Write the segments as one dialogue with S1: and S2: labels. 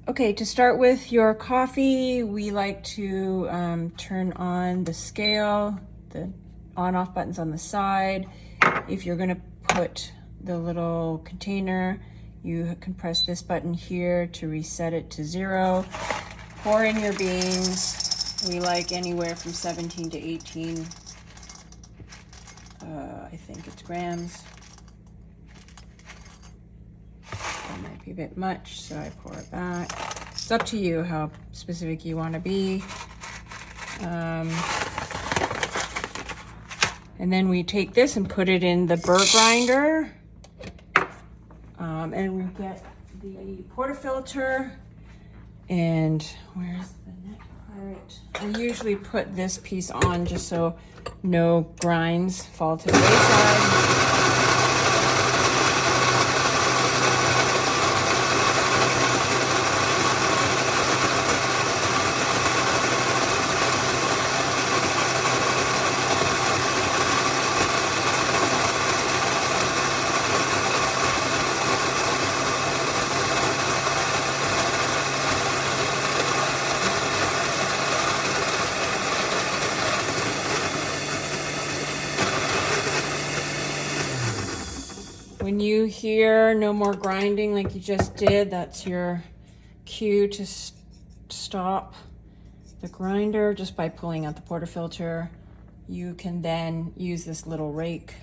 S1: Okay, to start with your coffee, we like to turn on the scale, the on-off buttons on the side. If you're gonna put the little container, you can press this button here to reset it to 0. Pour in your beans. We like anywhere from 17 to 18, I think it's grams. That might be a bit much, so I pour it back. It's up to you how specific you want to be. And then we take this and put it in the burr grinder. And we get the portafilter. And where's the neck part? I usually put this piece on just so no grinds fall to the wayside. When you hear no more grinding like you just did, that's your cue to stop the grinder just by pulling out the portafilter. You can then use this little rake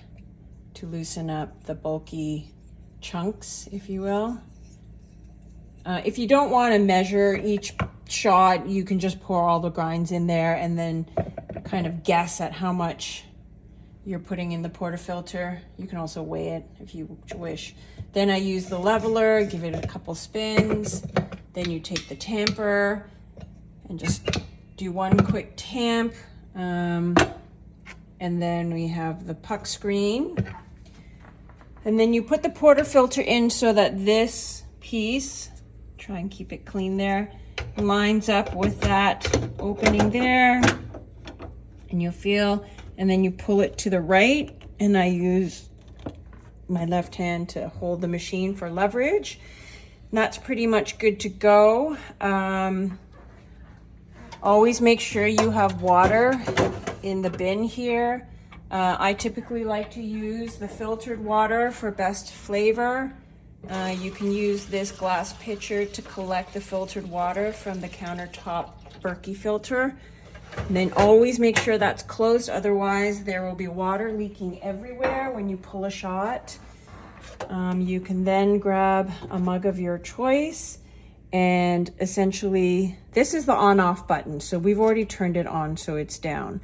S1: to loosen up the bulky chunks, if you will. If you don't want to measure each shot, you can just pour all the grinds in there and then kind of guess at how much you're putting in the portafilter. You can also weigh it if you wish. Then I use the leveler, give it a couple spins. Then you take the tamper and just do one quick tamp. And then we have the puck screen. And then you put the portafilter in so that this piece, try and keep it clean there, lines up with that opening there. And you'll feel, and then you pull it to the right, and I use my left hand to hold the machine for leverage. And that's pretty much good to go. Always make sure you have water in the bin here. I typically like to use the filtered water for best flavor. You can use this glass pitcher to collect the filtered water from the countertop Berkey filter. And then always make sure that's closed, otherwise there will be water leaking everywhere when you pull a shot. You can then grab a mug of your choice, and essentially this is the on-off button. So we've already turned it on, so it's down.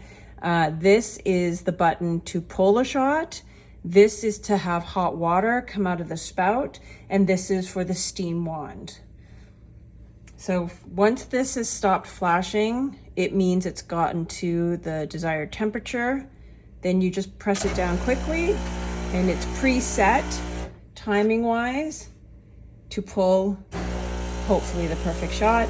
S1: This is the button to pull a shot. This is to have hot water come out of the spout, and this is for the steam wand. So once this has stopped flashing, it means it's gotten to the desired temperature. Then you just press it down quickly, and it's preset timing wise to pull hopefully the perfect shot.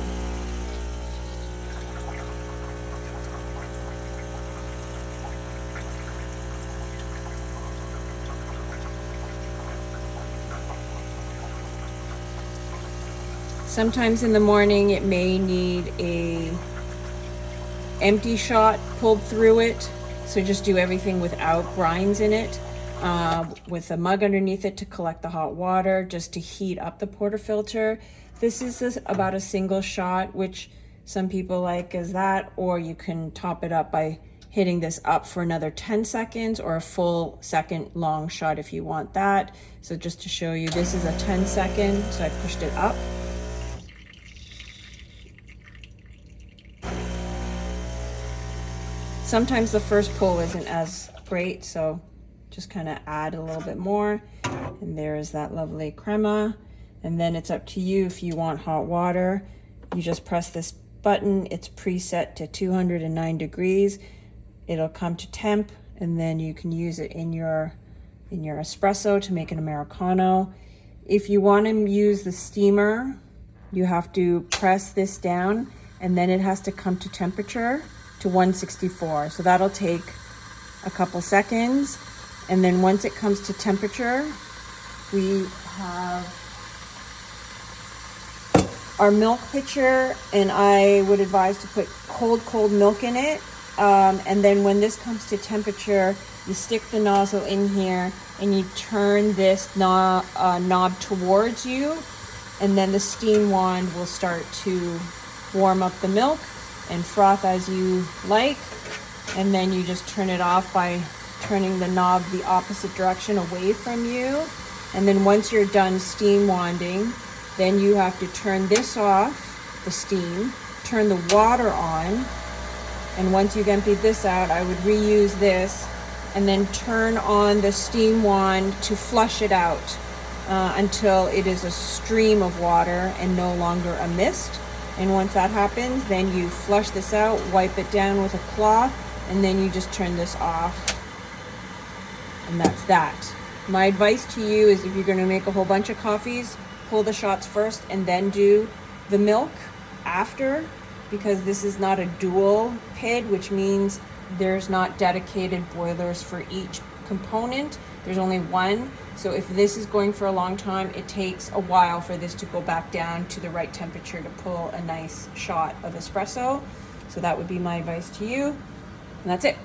S1: Sometimes in the morning it may need a empty shot pulled through it, so just do everything without grinds in it, with a mug underneath it to collect the hot water, just to heat up the portafilter. This is about a single shot, which some people like as that, or you can top it up by hitting this up for another 10 seconds or a full second long shot if you want that. So just to show you, this is a 10-second, so I pushed it up. Sometimes the first pull isn't as great, so just kind of add a little bit more. And there is that lovely crema. And then it's up to you if you want hot water. You just press this button. It's preset to 209 degrees. It'll come to temp, and then you can use it in your espresso to make an Americano. If you want to use the steamer, you have to press this down, and then it has to come to temperature to 164. So that'll take a couple seconds. And then once it comes to temperature, we have our milk pitcher, and I would advise to put cold milk in it. And then when this comes to temperature, you stick the nozzle in here and you turn this knob towards you, and then the steam wand will start to warm up the milk and froth as you like. And then you just turn it off by turning the knob the opposite direction away from you. And then once you're done steam wanding, then you have to turn this off, the steam, turn the water on. And once you've emptied this out, I would reuse this and then turn on the steam wand to flush it out until it is a stream of water and no longer a mist. And once that happens, then you flush this out, wipe it down with a cloth, and then you just turn this off. And that's that. My advice to you is, if you're going to make a whole bunch of coffees, pull the shots first and then do the milk after, because this is not a dual PID, which means there's not dedicated boilers for each component. There's only one. So if this is going for a long time, it takes a while for this to go back down to the right temperature to pull a nice shot of espresso. So that would be my advice to you. And that's it.